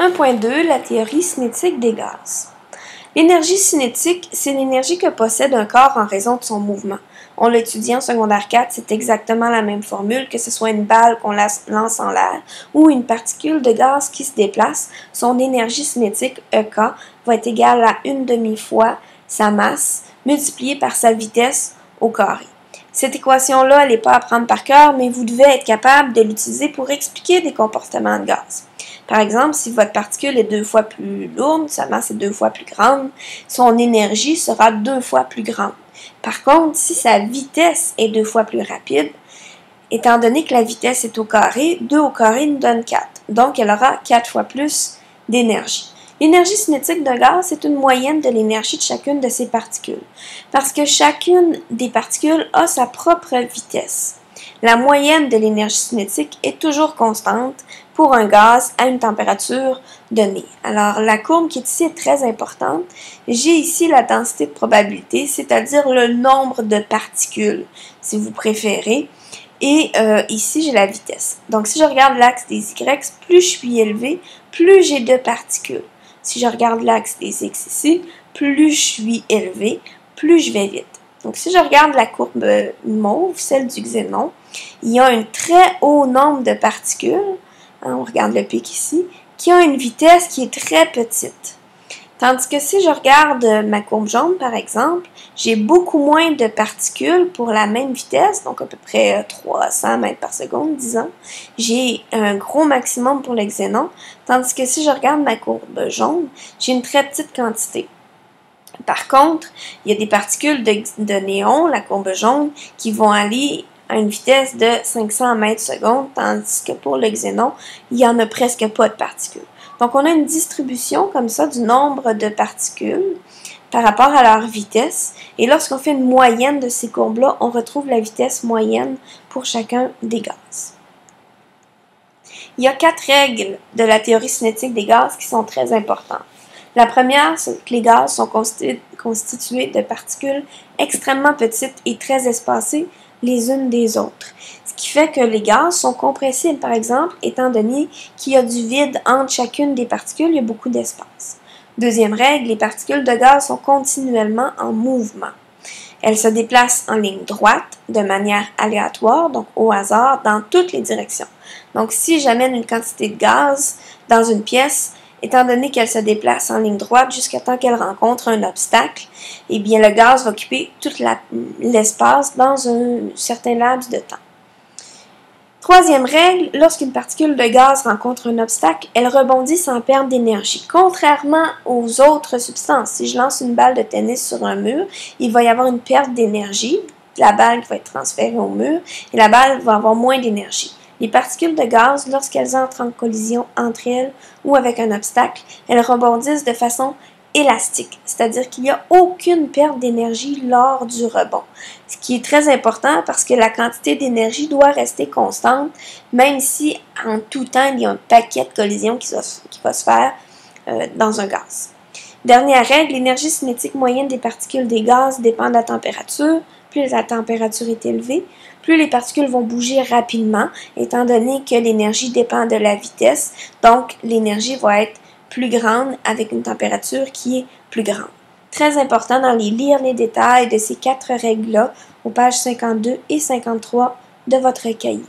1.2 La théorie cinétique des gaz. L'énergie cinétique, c'est l'énergie que possède un corps en raison de son mouvement. On l'a étudié en secondaire 4, c'est exactement la même formule, que ce soit une balle qu'on lance en l'air ou une particule de gaz qui se déplace. Son énergie cinétique, EK, va être égale à 1/2 fois sa masse multipliée par sa vitesse au carré. Cette équation-là, elle n'est pas à prendre par cœur, mais vous devez être capable de l'utiliser pour expliquer des comportements de gaz. Par exemple, si votre particule est 2 fois plus lourde, sa masse est 2 fois plus grande, son énergie sera 2 fois plus grande. Par contre, si sa vitesse est 2 fois plus rapide, étant donné que la vitesse est au carré, 2 au carré nous donne 4. Donc, elle aura 4 fois plus d'énergie. L'énergie cinétique d'un gaz est une moyenne de l'énergie de chacune de ses particules, parce que chacune des particules a sa propre vitesse. La moyenne de l'énergie cinétique est toujours constante pour un gaz à une température donnée. Alors, la courbe qui est ici est très importante. J'ai ici la densité de probabilité, c'est-à-dire le nombre de particules, si vous préférez. Et ici, j'ai la vitesse. Donc, si je regarde l'axe des Y, plus je suis élevé, plus j'ai de particules. Si je regarde l'axe des X ici, plus je suis élevé, plus je vais vite. Donc, si je regarde la courbe mauve, celle du xénon, il y a un très haut nombre de particules, on regarde le pic ici, qui ont une vitesse qui est très petite. Tandis que si je regarde ma courbe jaune, par exemple, j'ai beaucoup moins de particules pour la même vitesse, donc à peu près 300 mètres par seconde, disons. J'ai un gros maximum pour le xénon, tandis que si je regarde ma courbe jaune, j'ai une très petite quantité. Par contre, il y a des particules de néon, la courbe jaune, qui vont aller à une vitesse de 500 mètres seconde, tandis que pour le xénon, il n'y en a presque pas de particules. Donc, on a une distribution comme ça du nombre de particules par rapport à leur vitesse. Et lorsqu'on fait une moyenne de ces courbes-là, on retrouve la vitesse moyenne pour chacun des gaz. Il y a 4 règles de la théorie cinétique des gaz qui sont très importantes. La première, c'est que les gaz sont constitués de particules extrêmement petites et très espacées les unes des autres. Ce qui fait que les gaz sont compressibles, par exemple, étant donné qu'il y a du vide entre chacune des particules, il y a beaucoup d'espace. Deuxième règle, les particules de gaz sont continuellement en mouvement. Elles se déplacent en ligne droite, de manière aléatoire, donc au hasard, dans toutes les directions. Donc, si j'amène une quantité de gaz dans une pièce, étant donné qu'elle se déplace en ligne droite jusqu'à temps qu'elle rencontre un obstacle, eh bien, le gaz va occuper tout l'espace dans un certain laps de temps. Troisième règle, lorsqu'une particule de gaz rencontre un obstacle, elle rebondit sans perdre d'énergie. Contrairement aux autres substances, si je lance une balle de tennis sur un mur, il va y avoir une perte d'énergie, la balle va être transférée au mur et la balle va avoir moins d'énergie. Les particules de gaz, lorsqu'elles entrent en collision entre elles ou avec un obstacle, elles rebondissent de façon élastique, c'est-à-dire qu'il n'y a aucune perte d'énergie lors du rebond. Ce qui est très important parce que la quantité d'énergie doit rester constante, même si en tout temps, il y a un paquet de collisions qui va se faire dans un gaz. Dernière règle, l'énergie cinétique moyenne des particules des gaz dépend de la température. Plus la température est élevée, plus les particules vont bouger rapidement, étant donné que l'énergie dépend de la vitesse. Donc, l'énergie va être plus grande avec une température qui est plus grande. Très important d'aller lire les détails de ces 4 règles-là aux pages 52 et 53 de votre cahier.